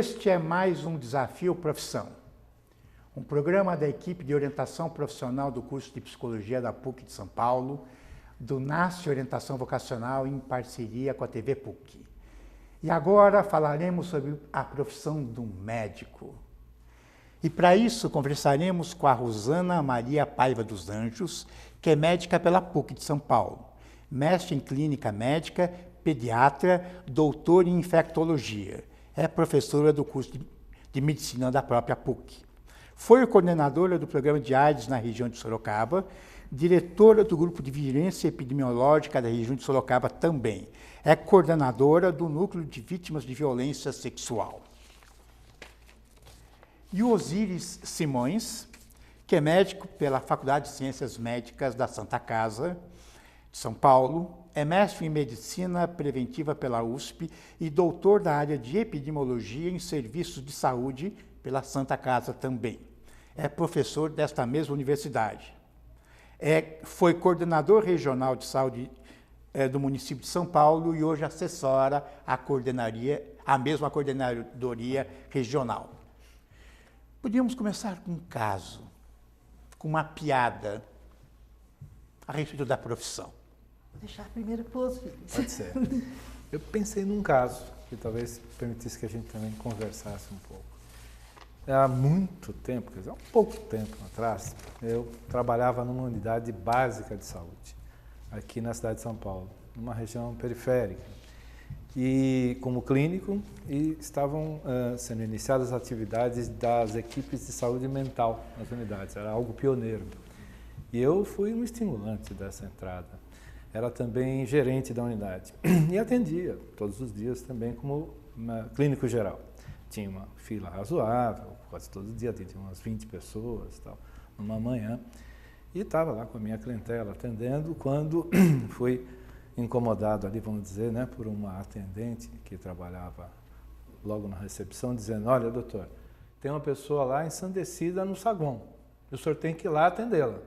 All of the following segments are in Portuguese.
Este é mais um Desafio Profissão, um programa da equipe de orientação profissional do curso de Psicologia da PUC de São Paulo, do NASCE Orientação Vocacional em parceria com a TV PUC. E agora falaremos sobre a profissão do médico. E para isso conversaremos com a Rosana Maria Paiva dos Anjos, que é médica pela PUC de São Paulo, mestre em clínica médica, pediatra, doutora em infectologia. É professora do curso de medicina da própria PUC. Foi coordenadora do programa de AIDS na região de Sorocaba, diretora do grupo de vigilância epidemiológica da região de Sorocaba também. É coordenadora do núcleo de vítimas de violência sexual. E o Osíris Simões, que é médico pela Faculdade de Ciências Médicas da Santa Casa de São Paulo, é mestre em Medicina Preventiva pela USP e doutor da área de Epidemiologia em Serviços de Saúde pela Santa Casa também. É professor desta mesma universidade. Foi coordenador regional de saúde do município de São Paulo e hoje assessora a mesma coordenadoria regional. Podíamos começar com um caso, com uma piada a respeito da profissão. Vou deixar a primeira pose. Pode ser. Eu pensei num caso que talvez permitisse que a gente também conversasse um pouco. Há muito tempo, quer dizer, há pouco tempo atrás, eu trabalhava numa unidade básica de saúde, aqui na cidade de São Paulo, numa região periférica, e como clínico, e estavam sendo iniciadas as atividades das equipes de saúde mental nas unidades, era algo pioneiro. E eu fui um estimulante dessa entrada. Era também gerente da unidade e atendia todos os dias também como clínico geral. Tinha uma fila razoável, quase todo dia atendia umas 20 pessoas, tal, numa manhã. E estava lá com a minha clientela atendendo quando fui incomodado ali, vamos dizer, né, por uma atendente que trabalhava logo na recepção, dizendo: olha, doutor, tem uma pessoa lá ensandecida no saguão, o senhor tem que ir lá atendê-la,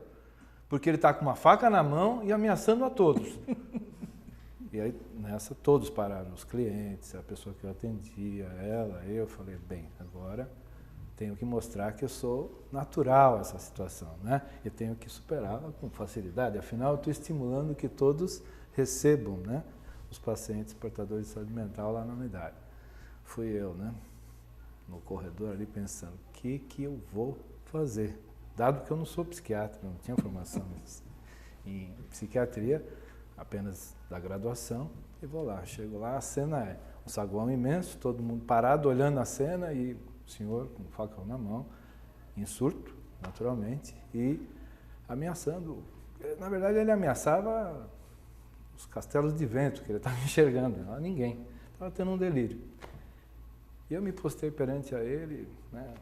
porque ele está com uma faca na mão e ameaçando a todos. E aí, nessa, todos pararam, os clientes, a pessoa que eu atendia, eu falei, bem, agora tenho que mostrar que eu sou natural a essa situação, né? Eu tenho que superá-la com facilidade, afinal eu estou estimulando que todos recebam, né, os pacientes portadores de saúde mental lá na unidade. Fui eu, né, no corredor ali pensando, o que eu vou fazer? Dado que eu não sou psiquiatra, não tinha formação em psiquiatria, apenas da graduação, e vou lá. Chego lá, a cena é um saguão imenso, todo mundo parado, olhando a cena, e o senhor com o facão na mão, em surto, naturalmente, e ameaçando. Na verdade, ele ameaçava os castelos de vento que ele estava enxergando, não ninguém. Estava tendo um delírio. E eu me postei perante a ele, né,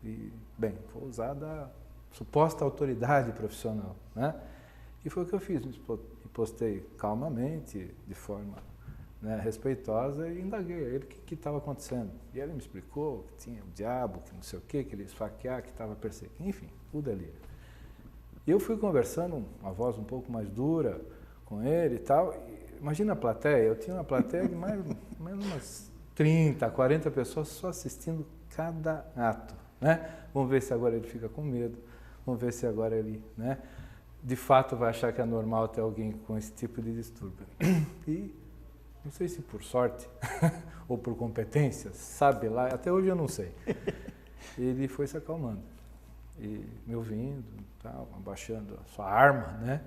e, bem, vou usar da suposta autoridade profissional, né? E foi o que eu fiz, me postei calmamente, de forma, né, respeitosa, e indaguei a ele o que estava acontecendo. E ele me explicou que tinha o diabo, que não sei o quê, que ele ia esfaquear, que estava perseguindo, enfim, o delírio. E eu fui conversando, uma voz um pouco mais dura com ele e tal. E, imagina a plateia, eu tinha uma plateia de mais ou menos umas 30, 40 pessoas só assistindo cada ato, né? Vamos ver se agora ele fica com medo. Vamos ver se agora ele, né, de fato vai achar que é normal ter alguém com esse tipo de distúrbio. E não sei se por sorte ou por competência, sabe lá, até hoje eu não sei. Ele foi se acalmando e me ouvindo, tal, abaixando a sua arma, né,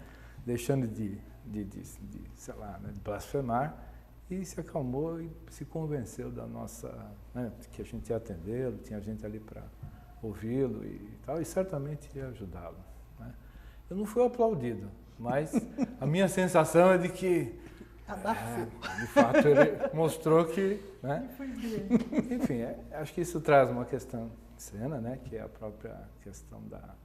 deixando de sei lá, né, de blasfemar, e se acalmou e se convenceu da nossa, né, que a gente ia atendê-lo, tinha gente ali para ouvi-lo e tal, e certamente ia ajudá-lo, né? Eu não fui aplaudido, mas a minha sensação é de que, de fato, ele mostrou que, né? Enfim, acho que isso traz uma questão de cena, né, que é a própria questão da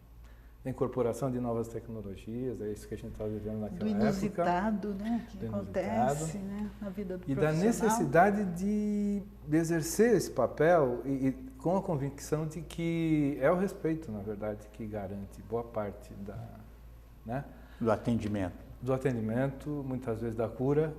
incorporação de novas tecnologias, é isso que a gente está vivendo naquela época. Do inusitado, né, que acontece, né, na vida do profissional. E da necessidade de exercer esse papel e com a convicção de que é o respeito, na verdade, que garante boa parte né, do atendimento. Do atendimento, muitas vezes da cura,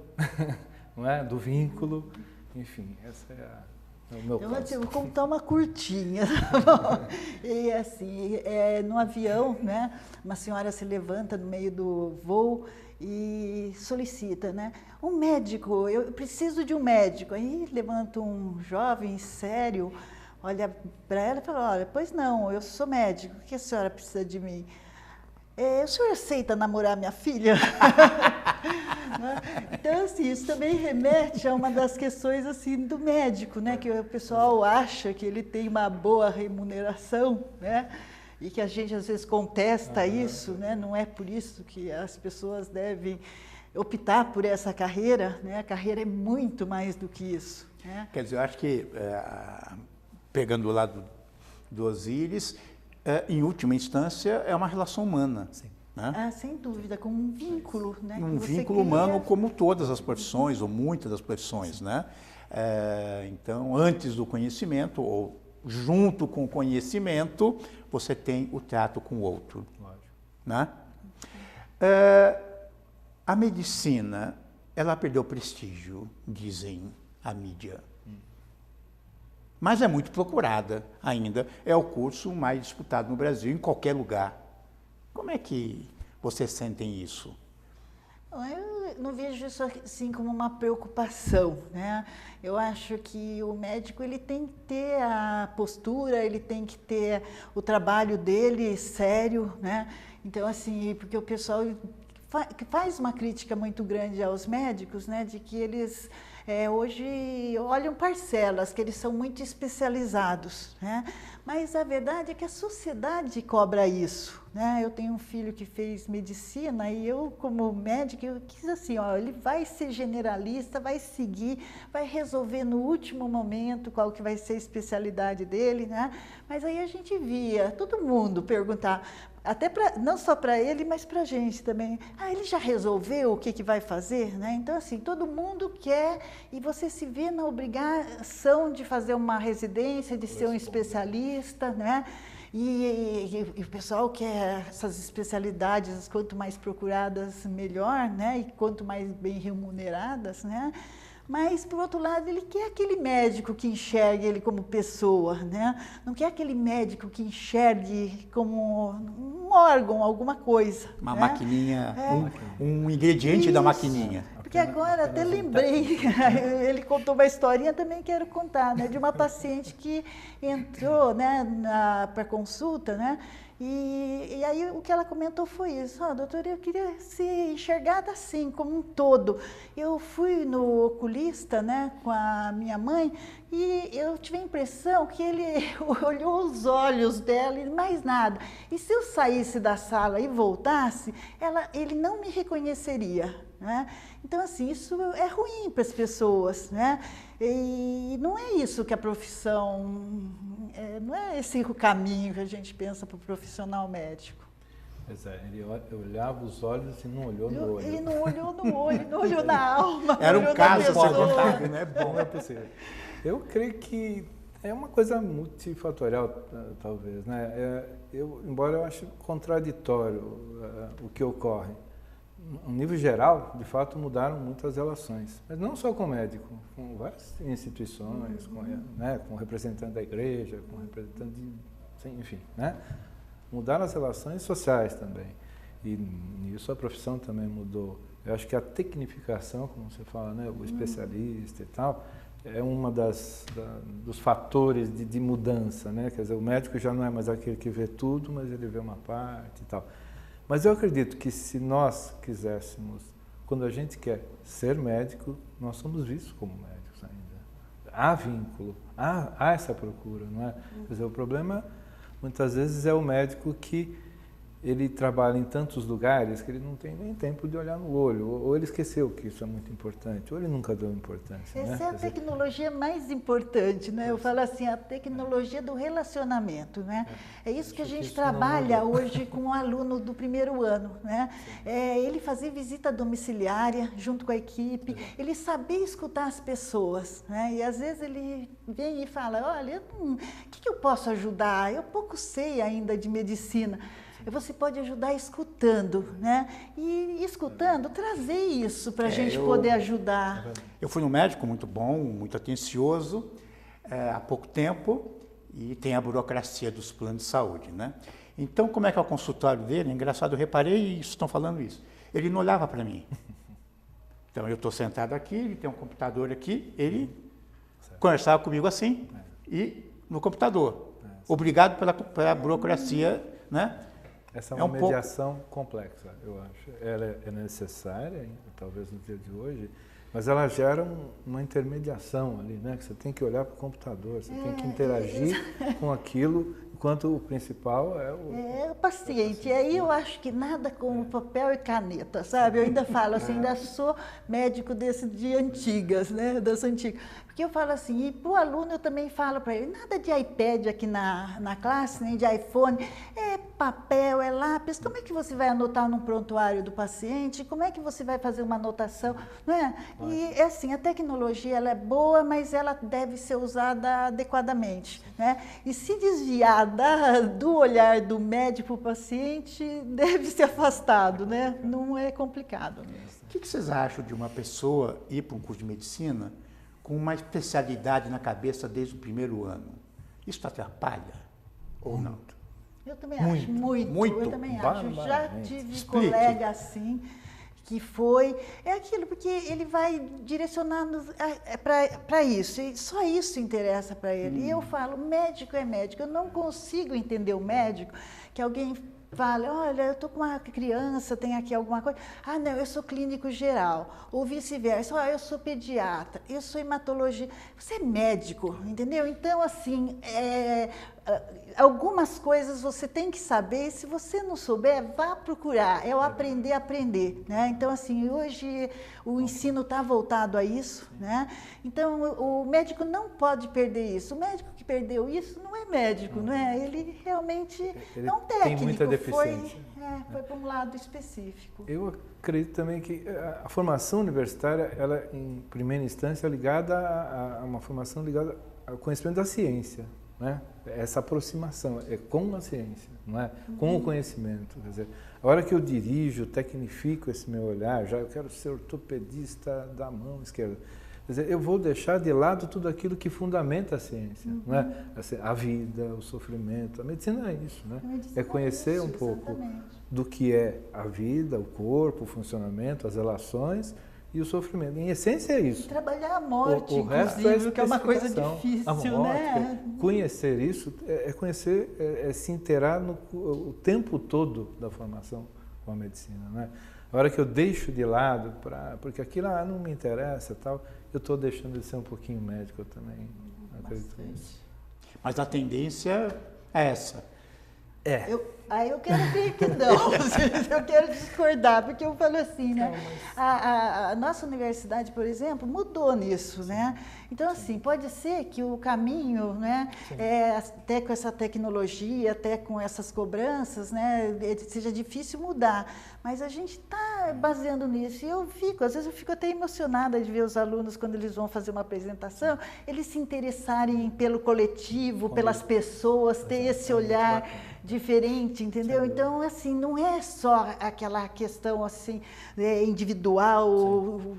não é? Do vínculo, enfim, essa é É o meu caso. Eu vou contar uma curtinha, tá bom? E assim, no avião, né, uma senhora se levanta no meio do voo e solicita, né, um médico, eu preciso de um médico. Aí levanta um jovem sério, olha para ela e fala, olha, pois não, eu sou médico, o que a senhora precisa de mim? O senhor aceita namorar minha filha? Então, assim, isso também remete a uma das questões assim, do médico, né? Que o pessoal acha que ele tem uma boa remuneração, né? E que a gente às vezes contesta isso, né? Não é por isso que as pessoas devem optar por essa carreira, né? A carreira é muito mais do que isso, né? Quer dizer, eu acho que, pegando o lado do Osíris, em última instância, é uma relação humana. Sim. Né? Sem dúvida, com um vínculo, né? Um vínculo humano como todas as profissões, ou muitas das profissões, né? Então, antes do conhecimento, ou junto com o conhecimento, você tem o trato com o outro. Lógico. Né? A medicina, ela perdeu prestígio, dizem a mídia. Mas é muito procurada ainda. É o curso mais disputado no Brasil, em qualquer lugar. Como é que vocês sentem isso? Eu não vejo isso assim como uma preocupação, né? Eu acho que o médico ele tem que ter a postura, ele tem que ter o trabalho dele sério, né? Então, assim, porque o pessoal faz uma crítica muito grande aos médicos, né? De que eles hoje olham parcelas, que eles são muito especializados, né? Mas a verdade é que a sociedade cobra isso, né? Eu tenho um filho que fez medicina e eu, como médica, eu quis assim, ó, ele vai ser generalista, vai seguir, vai resolver no último momento qual que vai ser a especialidade dele, né? Mas aí a gente via todo mundo perguntar, até não só para ele, mas para a gente também. Ele já resolveu o que vai fazer? Né? Então, assim, todo mundo quer e você se vê na obrigação de fazer uma residência, de ser um especialista, né? E o pessoal quer essas especialidades, quanto mais procuradas, melhor, né? E quanto mais bem remuneradas, né? Mas, por outro lado, ele quer aquele médico que enxergue ele como pessoa, né? Não quer aquele médico que enxergue como um órgão, alguma coisa. Uma né? maquininha, um ingrediente da maquininha. Porque agora até lembrei, ele contou uma historinha, também quero contar, né? De uma paciente que entrou, né, para consulta, né? E aí o que ela comentou foi isso, doutora, eu queria ser enxergada assim, como um todo. Eu fui no oculista, né, com a minha mãe, e eu tive a impressão que ele olhou os olhos dela e mais nada. E se eu saísse da sala e voltasse, ele não me reconheceria. Né? Então, assim, isso é ruim para as pessoas, né? E não é isso que a profissão, não é esse o caminho que a gente pensa para o profissional médico. Pois é, ele olhava os olhos e não olhou no olho. E não olhou no olho, não olhou na alma. Era um caso contado, né? Bom, é possível. Eu creio que é uma coisa multifatorial, talvez, né? Embora eu ache contraditório o que ocorre. No nível geral, de fato, mudaram muitas relações, mas não só com o médico, com várias instituições, com representante da igreja, com representante enfim, né? Mudaram as relações sociais também, e nisso a profissão também mudou. Eu acho que a tecnificação, como você fala, né, o especialista e tal, é uma dos fatores de mudança, né? Quer dizer, o médico já não é mais aquele que vê tudo, mas ele vê uma parte e tal. Mas eu acredito que se nós quiséssemos, quando a gente quer ser médico, nós somos vistos como médicos ainda. Há vínculo, há essa procura, não é? Quer dizer, o problema, muitas vezes, é o médico que ele trabalha em tantos lugares que ele não tem nem tempo de olhar no olho, ou ele esqueceu que isso é muito importante, ou ele nunca deu importância. Essa é a tecnologia mais importante, né? Eu falo assim, a tecnologia do relacionamento, né? É isso que a gente trabalha hoje com o aluno do primeiro ano, né? Ele fazer visita domiciliária junto com a equipe, ele saber escutar as pessoas, né? E às vezes ele vem e fala, olha, o que eu posso ajudar? Eu pouco sei ainda de medicina. Você pode ajudar escutando, né? E escutando, trazer isso para a gente poder ajudar. Eu fui num médico muito bom, muito atencioso, há pouco tempo e tem a burocracia dos planos de saúde, né? Então, como é que é o consultório dele? Engraçado, eu reparei e estão falando isso. Ele não olhava para mim. Então, eu estou sentado aqui, ele tem um computador aqui, ele conversava comigo assim e no computador. Obrigado pela burocracia, né? Essa é uma mediação complexa, eu acho. Ela é necessária, talvez no dia de hoje, mas ela gera uma intermediação ali, né? Que você tem que olhar para o computador, você tem que interagir com aquilo, enquanto o principal é o paciente. E aí eu acho que nada como papel e caneta, sabe? Eu ainda falo assim, ainda sou médico de antigas, né? Das antigas. Porque eu falo assim, e para o aluno eu também falo para ele, nada de iPad aqui na classe, nem de iPhone, é papel, é lápis. Como é que você vai anotar num prontuário do paciente? Como é que você vai fazer uma anotação? Não é? E assim, a tecnologia ela é boa, mas ela deve ser usada adequadamente, né? E se desviar do olhar do médico para o paciente, deve ser afastado, né? Não é complicado mesmo. O que vocês acham de uma pessoa ir para um curso de medicina com uma especialidade na cabeça desde o primeiro ano? Isso atrapalha ou não? Eu também acho, muito. Eu também acho. Já tive colega assim, que foi... É aquilo, porque ele vai direcionando para isso, e só isso interessa para ele. E eu falo, médico é médico, eu não consigo entender o médico, que alguém fala, olha, eu estou com uma criança, tem aqui alguma coisa. Ah, não, eu sou clínico geral. Ou vice-versa, eu sou pediatra, eu sou hematologia. Você é médico, entendeu? Então, assim, algumas coisas você tem que saber, e se você não souber, vá procurar, é o aprender a aprender, né? Então, assim, hoje o ensino está voltado a isso, né? Então, o médico não pode perder isso. O médico que perdeu isso não é médico, não é? Ele realmente é um técnico. Tem muita deficiência. Foi para um lado específico. Eu acredito também que a formação universitária, ela, em primeira instância, é ligada a uma formação ligada ao conhecimento da ciência, né? Essa aproximação é com a ciência, não é? Com o conhecimento. Quer dizer, a hora que eu dirijo, tecnifico esse meu olhar, já eu quero ser ortopedista da mão esquerda. Quer dizer, eu vou deixar de lado tudo aquilo que fundamenta a ciência, não é? A vida, o sofrimento, a medicina é isso, né? É conhecer um pouco do que é a vida, o corpo, o funcionamento, as relações e o sofrimento. Em essência é isso. Trabalhar a morte, o resto inclusive, que é uma coisa difícil, a morte, né? Conhecer isso é conhecer, é se inteirar o tempo todo da formação com a medicina, né? A hora que eu deixo de lado, porque aquilo não me interessa, tal, eu estou deixando de ser um pouquinho médico, eu também acredito nisso. Mas a tendência é essa. Eu quero ver que não, eu quero discordar, porque eu falo assim, né? A nossa universidade, por exemplo, mudou nisso, né? Então, assim, pode ser que o caminho, né, até com essa tecnologia, até com essas cobranças, né, seja difícil mudar, mas a gente está baseando nisso. E às vezes eu fico até emocionada de ver os alunos, quando eles vão fazer uma apresentação, eles se interessarem pelo coletivo, pelas pessoas, ter esse olhar diferente, entendeu? Então, assim, não é só aquela questão assim individual,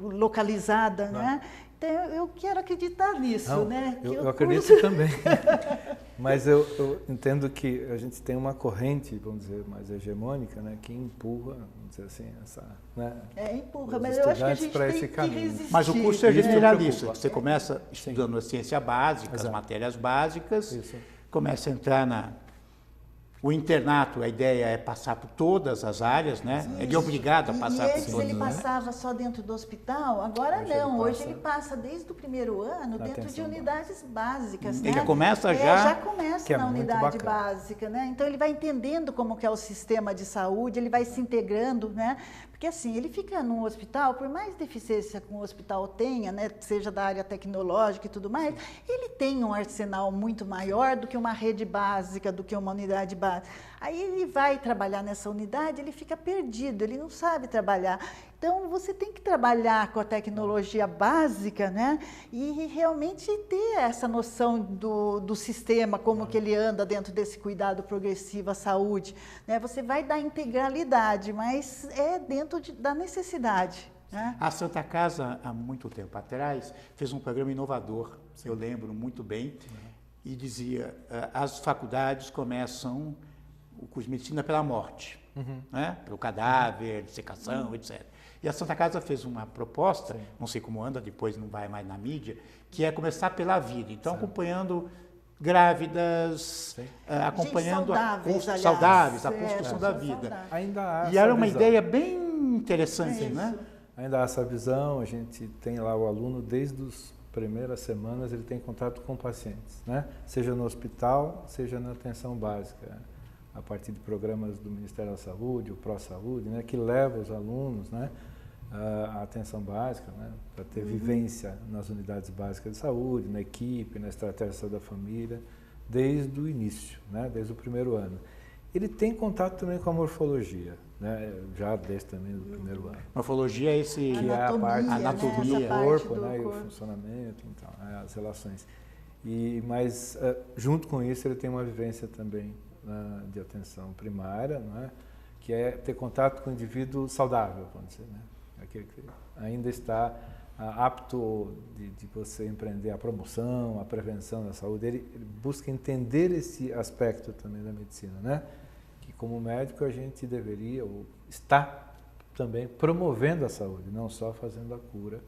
localizada, né? Então, eu quero acreditar nisso, né? Eu acredito também. Mas eu entendo que a gente tem uma corrente, vamos dizer, mais hegemônica, né? Que empurra, vamos dizer assim, essa... Né, empurra, mas eu acho que a gente tem que resistir. Mas o curso é generalista. Você começa estudando a ciência básica, as matérias básicas, começa a entrar o internato, a ideia é passar por todas as áreas, né? Isso. Ele é obrigado a passar por todas. Ele passava só dentro do hospital, agora não. Hoje ele passa desde o primeiro ano dentro de unidades básicas, né? Ele já começa já começa na unidade básica, né? Então ele vai entendendo como que é o sistema de saúde, ele vai se integrando, né? Porque assim, ele fica num hospital, por mais deficiência que um hospital tenha, né, seja da área tecnológica e tudo mais, ele tem um arsenal muito maior do que uma rede básica, do que uma unidade básica. Aí ele vai trabalhar nessa unidade, ele fica perdido, ele não sabe trabalhar. Então, você tem que trabalhar com a tecnologia básica, né? E realmente ter essa noção do sistema, como que ele anda dentro desse cuidado progressivo à saúde, né? Você vai dar integralidade, mas é dentro da necessidade. né? A Santa Casa, há muito tempo atrás, fez um programa inovador, eu lembro muito bem, e dizia, as faculdades começam o curso de medicina pela morte, né? Pelo cadáver, dissecação, etc. E a Santa Casa fez uma proposta, não sei como anda, depois não vai mais na mídia, que é começar pela vida. Então, acompanhando grávidas, acompanhando saudáveis, a construção da vida. Ainda há E era uma visão. ideia bem interessante, né? Ainda há essa visão, a gente tem lá o aluno, desde as primeiras semanas, ele tem contato com pacientes, né? Seja no hospital, seja na atenção básica, a partir de programas do Ministério da Saúde, o Pró-Saúde, né? Que leva os alunos, né? A atenção básica, né? Para ter vivência nas unidades básicas de saúde, na equipe, na estratégia de saúde da família, desde o início, né? Desde o primeiro ano. Ele tem contato também com a morfologia, né? Já desde também do primeiro ano. Morfologia é esse... Que é a parte anatomia, do corpo, né? E o funcionamento, então, as relações. Mas, junto com isso, ele tem uma vivência também de atenção primária, não é? Que é ter contato com o indivíduo saudável, vamos dizer, né? Aquele que ainda está apto de você empreender a promoção, a prevenção da saúde. Ele busca entender esse aspecto também da medicina, né? Que como médico a gente deveria, ou está também promovendo a saúde, não só fazendo a cura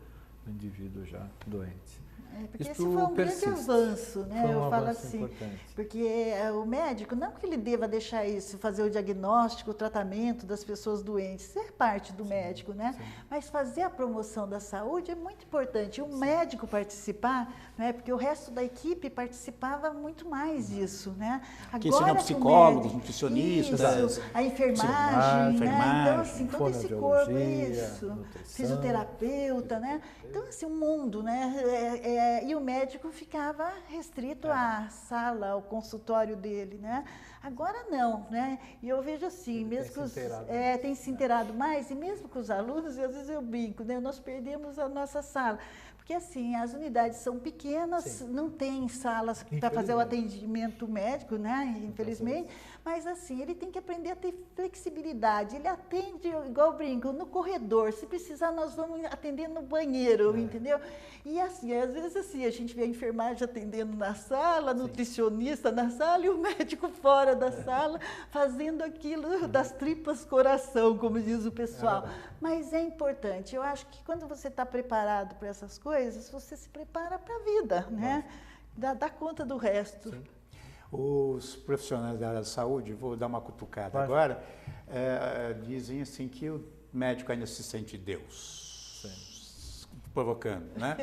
do indivíduo já doente. Porque esse foi um grande avanço, né? Foi um Eu falo avanço assim, importante. porque o médico, não que ele deva deixar isso, fazer o diagnóstico, o tratamento das pessoas doentes, isso é parte do médico, né? Sim. Mas fazer a promoção da saúde é muito importante. O médico participar, né? Porque o resto da equipe participava muito mais disso, né? Que seriam psicólogos, nutricionistas, isso, a enfermagem, né? Então, assim, todo esse corpo, isso, fisioterapeuta, né? Então, assim, o mundo, né? E o médico ficava restrito à sala, ao consultório dele, né? Agora não, né? E eu vejo assim, mesmo que tem se inteirado mais, e mesmo com os alunos, e às vezes eu brinco, né? Nós perdemos a nossa sala. Porque assim, as unidades são pequenas, não tem salas para fazer o atendimento médico, né? Infelizmente. Mas assim, ele tem que aprender a ter flexibilidade. Ele atende, igual eu brinco, no corredor. Se precisar, nós vamos atender no banheiro, entendeu? E assim, às vezes assim, a gente vê a enfermagem atendendo na sala, nutricionista na sala e o médico fora da sala, fazendo aquilo das tripas coração, como diz o pessoal. Mas é importante. Eu acho que quando você está preparado para essas coisas, você se prepara para a vida, né? Dá conta do resto. Sim. Os profissionais da área da saúde, vou dar uma cutucada agora, dizem assim que o médico ainda se sente Deus, provocando, né?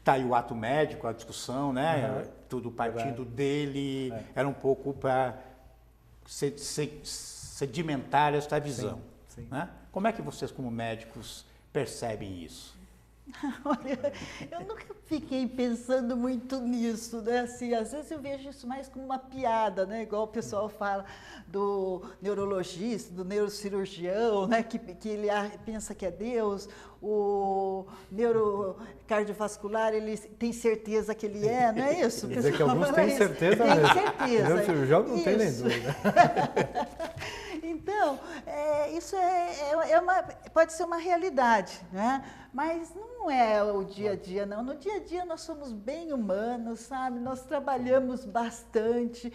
Tá aí o ato médico, a discussão, né? Tudo partindo dele, era um pouco para sedimentar essa visão. Né? Como é que vocês, como médicos, percebem isso? Olha, eu nunca fiquei pensando muito nisso, né? Assim, às vezes eu vejo isso mais como uma piada, né? Igual o pessoal fala do neurologista, do neurocirurgião, né? Que ele pensa que é Deus. O neurocardiovascular, ele tem certeza que ele é, não é isso? Quer dizer que alguns têm certeza mesmo. Tem certeza. O neurocirurgião não tem nem dúvida. Então, isso pode ser uma realidade, né? Mas não é o dia a dia, não. No dia a dia nós somos bem humanos, sabe? Nós trabalhamos bastante,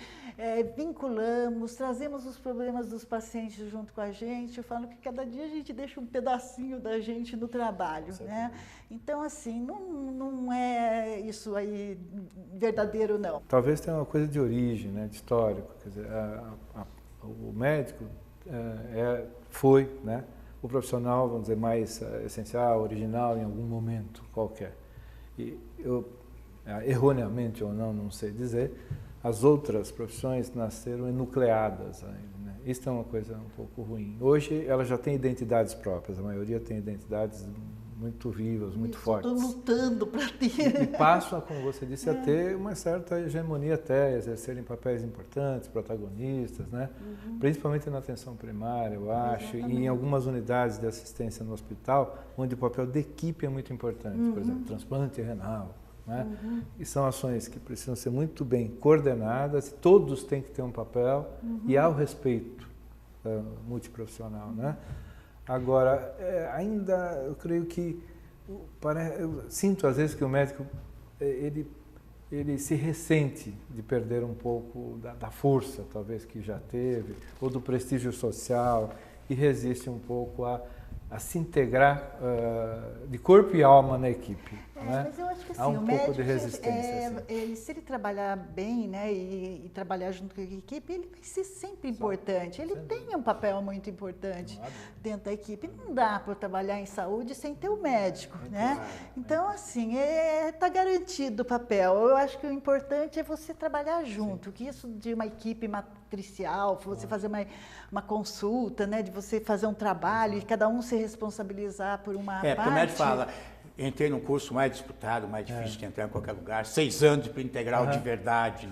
vinculamos, trazemos os problemas dos pacientes junto com a gente. Eu falo que cada dia a gente deixa um pedacinho da gente no trabalho, né? Então, assim, não é isso aí verdadeiro, não. Talvez tenha uma coisa de origem, né? De histórico. Quer dizer, o médico foi, né, o profissional, vamos dizer, mais essencial, original em algum momento qualquer. E eu, erroneamente ou não sei dizer, as outras profissões nasceram enucleadas ainda, né? Isso é uma coisa um pouco ruim. Hoje elas já têm identidades próprias, a maioria tem identidades muito vivas, muito fortes. Estou lutando para ter. E passam, como você disse, a ter uma certa hegemonia até, exercerem papéis importantes, protagonistas, né? Principalmente na atenção primária, eu acho, e em algumas unidades de assistência no hospital, onde o papel da equipe é muito importante, por exemplo, transplante renal, né? E são ações que precisam ser muito bem coordenadas, todos têm que ter um papel e há o respeito multiprofissional, né? Agora, ainda eu creio que, eu sinto às vezes que o médico, ele se ressente de perder um pouco da força, talvez, que já teve, ou do prestígio social, e resiste um pouco a se integrar de corpo e alma na equipe. Né? Mas eu acho que assim, há um o pouco médico, de resistência. Assim. se ele trabalhar bem, né, e trabalhar junto com a equipe, ele vai ser sempre importante. Ele tem um papel muito importante dentro da equipe. Não dá para trabalhar em saúde sem ter o médico, né? Então, assim, está garantido o papel. Eu acho que o importante é você trabalhar junto, que isso de uma equipe matricial, você fazer uma consulta, né, de você fazer um trabalho e cada um se responsabilizar por uma parte. Porque o médico fala, entrei num curso mais disputado, mais difícil de entrar em qualquer lugar, 6 anos de integral de verdade,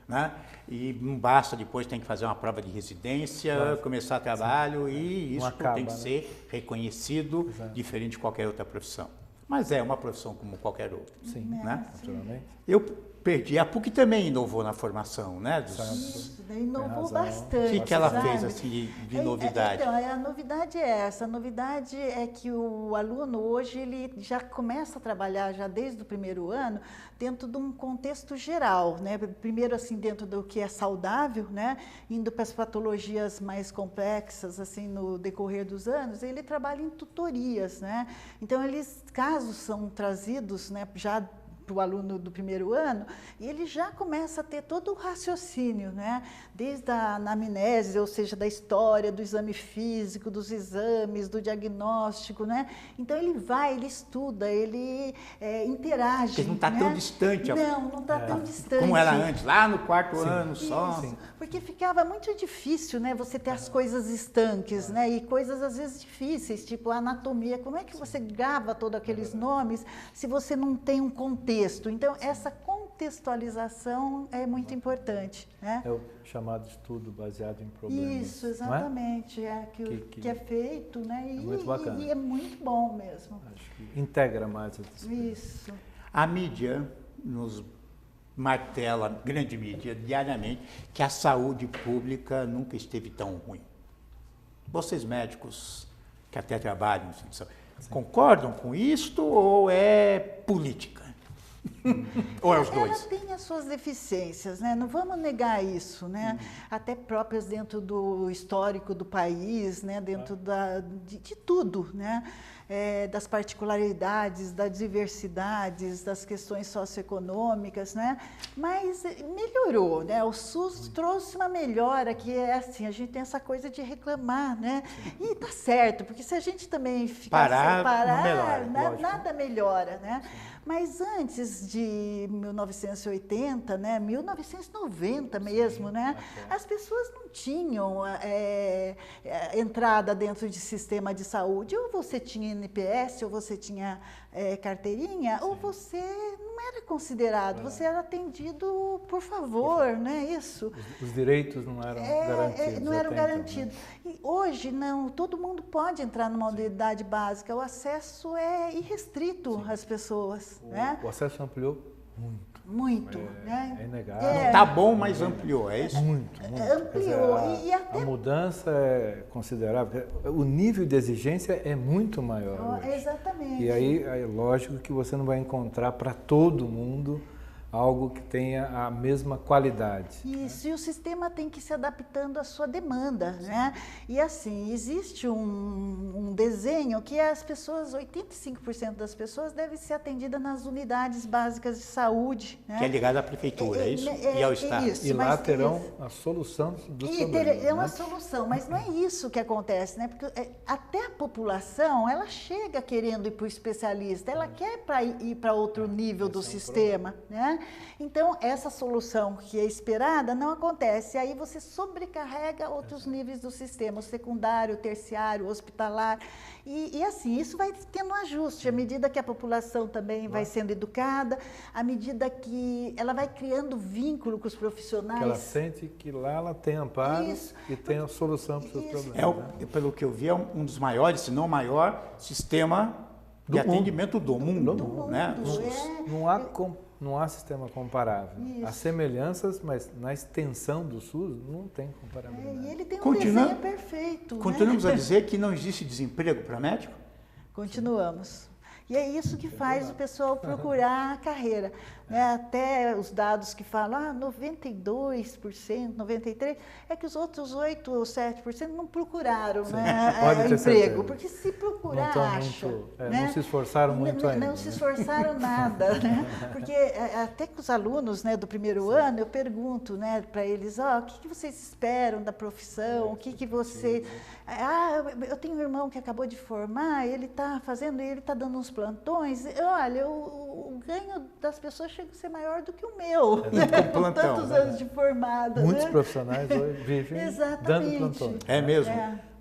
né? E não basta, depois tem que fazer uma prova de residência, começar trabalho e isso tem que ser reconhecido, diferente de qualquer outra profissão. Mas é uma profissão como qualquer outra. Sim, né? Naturalmente. Eu perdi, a PUC também inovou na formação, né? Isso, inovou bastante. O que ela fez assim, de novidade? Então, a novidade é essa. A novidade é que o aluno hoje ele já começa a trabalhar já desde o primeiro ano dentro de um contexto geral, né? Primeiro assim dentro do que é saudável, né? Indo para as patologias mais complexas assim no decorrer dos anos, ele trabalha em tutorias, né? Então casos são trazidos, né? Já para o aluno do primeiro ano, e ele já começa a ter todo o raciocínio, né? Desde a anamnese, ou seja, da história, do exame físico, dos exames, do diagnóstico, né? Então ele estuda, ele interage. Porque não está tão distante. Não está tão distante. Como era antes, lá no quarto ano só. Sim. Porque ficava muito difícil, né? Você ter as coisas estanques, né? E coisas às vezes difíceis, tipo a anatomia. Como é que você grava todos aqueles nomes se você não tem um contexto? Então, essa contextualização é muito importante. Né? É o chamado estudo baseado em problemas. Isso, exatamente. Que é feito, né? É muito bacana. E é muito bom mesmo. Acho que integra mais a disciplina. Isso. A mídia nos martela, grande mídia, diariamente, que a saúde pública nunca esteve tão ruim. Vocês médicos que até trabalham, concordam com isto ou é política? Ou é os dois? Ela tem as suas deficiências, né? Não vamos negar isso, né? Até próprias dentro do histórico do país, né? Dentro de tudo, né? Das particularidades, das diversidades, das questões socioeconômicas, né? Mas melhorou, né? O SUS trouxe uma melhora que é assim, a gente tem essa coisa de reclamar, né? E tá certo, porque se a gente também ficar sem parar, não melhora, nada melhora, né? Mas antes de 1980, né, 1990 mesmo, né, as pessoas não tinham entrada dentro de sistema de saúde. Ou você tinha NPS, ou você tinha carteirinha, ou você não era considerado, você era atendido por favor, né, isso. Os direitos não eram garantidos. Não eram garantidos. Então, né? E hoje, não, todo mundo pode entrar numa unidade básica, o acesso é irrestrito às pessoas. Né? O acesso ampliou muito. Muito, né? É inegável. Não está bom, mas ampliou, é isso? Muito. Ampliou. Dizer, e até... A mudança é considerável. O nível de exigência é muito maior hoje. Exatamente. E aí é lógico que você não vai encontrar para todo mundo algo que tenha a mesma qualidade. Isso, e o sistema tem que ir se adaptando à sua demanda, né? E assim, existe um desenho que as pessoas, 85% das pessoas devem ser atendidas nas unidades básicas de saúde, né? Que é ligado à prefeitura, é isso? E ao Estado. Isso, E lá terão a solução dos problemas. É uma solução, mas não é isso que acontece, né? Porque até a população, ela chega querendo ir para o especialista, ela quer ir para outro nível do sistema, né? Então, essa solução que é esperada não acontece. Aí você sobrecarrega outros níveis do sistema, o secundário, o terciário, o hospitalar. E assim, isso vai tendo um ajuste, à medida que a população também vai sendo educada, à medida que ela vai criando vínculo com os profissionais. Que ela sente que lá ela tem amparo e tem a solução para os seus problemas. Pelo que eu vi, é um dos maiores, se não o maior, sistema de atendimento do mundo. Né? Não há não há sistema comparável. Isso. Há semelhanças, mas na extensão do SUS não tem comparabilidade. E ele tem um desenho perfeito. Continuamos né? a dizer que não existe desemprego para médico? Continuamos. E é isso que faz o pessoal procurar a carreira. Né? Até os dados que falam, 92%, 93%, é que os outros 8% ou 7% não procuraram né, Pode ter emprego. certeza. Porque se procurar, Não acha. muito, né? não se esforçaram muito ainda. Não se esforçaram nada. Né? Porque até com os alunos né, do primeiro ano, eu pergunto né, para eles, o que vocês esperam da profissão? O que você... eu tenho um irmão que acabou de formar, ele está fazendo, ele está dando uns plantões. Olha, o ganho das pessoas chega a ser maior do que o meu, com tantos anos de formada. Muitos né? profissionais hoje vivem dando plantões. É mesmo?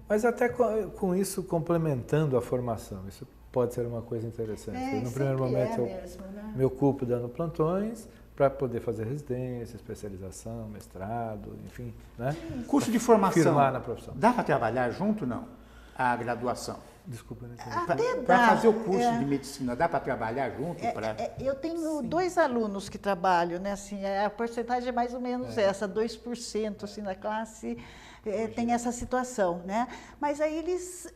Mas até com isso complementando a formação, isso pode ser uma coisa interessante. No primeiro momento mesmo, né? me ocupo dando plantões para poder fazer residência, especialização, mestrado, enfim, né? Curso de formação. Firmar na profissão. Dá para trabalhar junto ou não? A graduação. Desculpa, não Até para fazer o curso de medicina, dá para trabalhar junto? Eu tenho 2 alunos que trabalham, né? Assim, a porcentagem é mais ou menos essa, 2% assim, da classe tem essa situação, né? Mas aí eles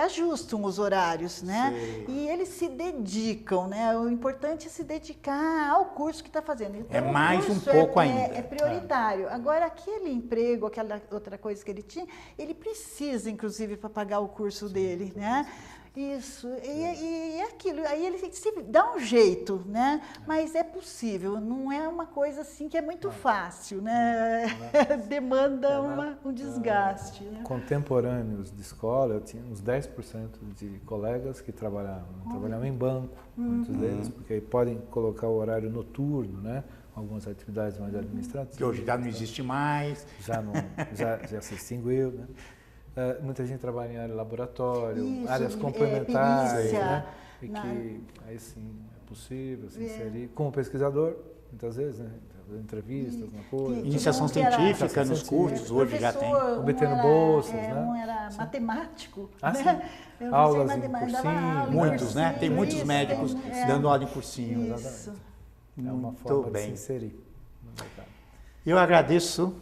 ajustam os horários, né? Sim. E eles se dedicam, né? O importante é se dedicar ao curso que está fazendo. Então, É mais um curso pouco ainda. É prioritário. Agora, aquele emprego, aquela outra coisa que ele tinha, ele precisa, inclusive, para pagar o curso dele, né? Isso, e é aquilo, aí ele se dá um jeito, né? Mas é possível, não é uma coisa assim que é muito fácil, né? Demanda um desgaste. Né? Contemporâneos de escola, eu tinha uns 10% de colegas que trabalhavam em banco, muitos deles, porque aí podem colocar o horário noturno, né? Algumas atividades mais administrativas. Que hoje já não existe mais. Já se extinguiu, né? Muita gente trabalha em área de laboratório, Isso, áreas complementares, perícia, né? E que aí sim é possível se inserir como pesquisador, muitas vezes, né? Entrevistas, alguma coisa. Iniciação científica nos cursos, hoje já tem. Obtendo bolsas, né? Um era matemático, sim. né? Aulas em cursinho. Muitos, né? Tem muitos médicos dando aula em cursinho. Isso. É uma forma de se inserir no mercado. Eu agradeço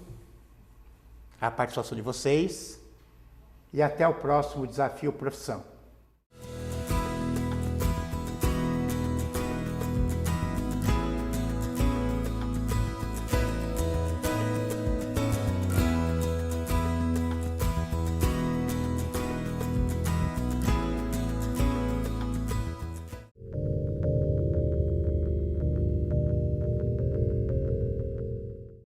a participação de vocês e até o próximo Desafio Profissão.